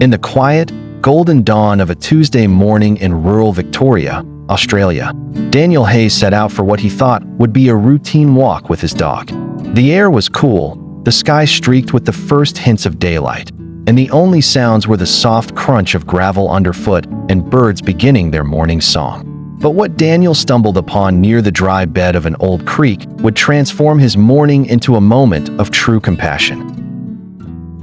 In the quiet, golden dawn of a Tuesday morning in rural Victoria, Australia, Daniel Hayes set out for what he thought would be a routine walk with his dog. The air was cool, the sky streaked with the first hints of daylight, and the only sounds were the soft crunch of gravel underfoot and birds beginning their morning song. But what Daniel stumbled upon near the dry bed of an old creek would transform his morning into a moment of true compassion.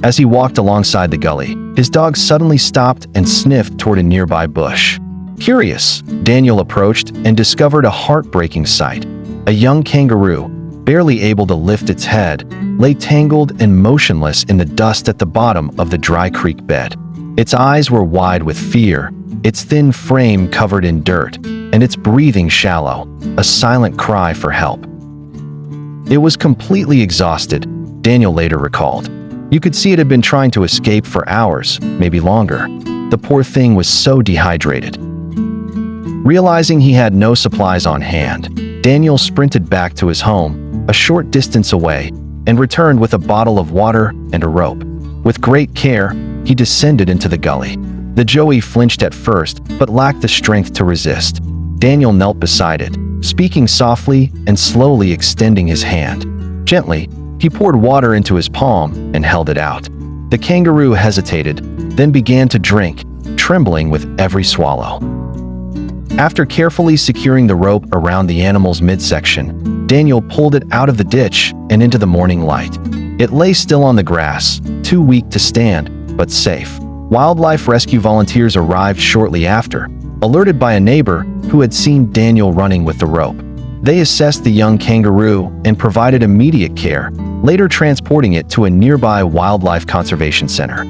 As he walked alongside the gully, his dog suddenly stopped and sniffed toward a nearby bush. Curious, Daniel approached and discovered a heartbreaking sight. A young kangaroo, barely able to lift its head, lay tangled and motionless in the dust at the bottom of the dry creek bed. Its eyes were wide with fear, its thin frame covered in dirt, and its breathing shallow, a silent cry for help. It was completely exhausted, Daniel later recalled. You could see it had been trying to escape for hours, maybe longer. The poor thing was so dehydrated. Realizing he had no supplies on hand, Daniel sprinted back to his home, a short distance away, and returned with a bottle of water and a rope. With great care, he descended into the gully. The joey flinched at first, but lacked the strength to resist. Daniel knelt beside it, speaking softly and slowly extending his hand. Gently, he poured water into his palm and held it out. The kangaroo hesitated, then began to drink, trembling with every swallow. After carefully securing the rope around the animal's midsection, Daniel pulled it out of the ditch and into the morning light. It lay still on the grass, too weak to stand, but safe. Wildlife rescue volunteers arrived shortly after, alerted by a neighbor who had seen Daniel running with the rope. They assessed the young kangaroo and provided immediate care, later transporting it to a nearby wildlife conservation center.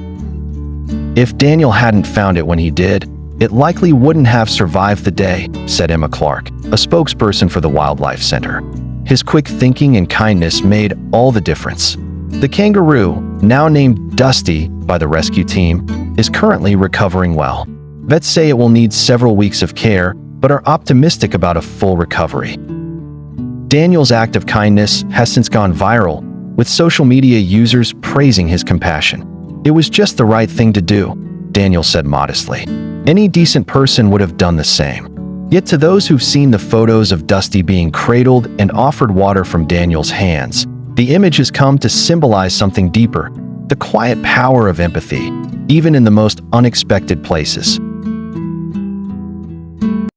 If Daniel hadn't found it when he did, it likely wouldn't have survived the day, said Emma Clark, a spokesperson for the Wildlife Center. His quick thinking and kindness made all the difference. The kangaroo, now named Dusty by the rescue team, is currently recovering well. Vets say it will need several weeks of care, but are optimistic about a full recovery. Daniel's act of kindness has since gone viral, with social media users praising his compassion. It was just the right thing to do, Daniel said modestly. Any decent person would have done the same. Yet to those who've seen the photos of Dusty being cradled and offered water from Daniel's hands, the image has come to symbolize something deeper, the quiet power of empathy, even in the most unexpected places.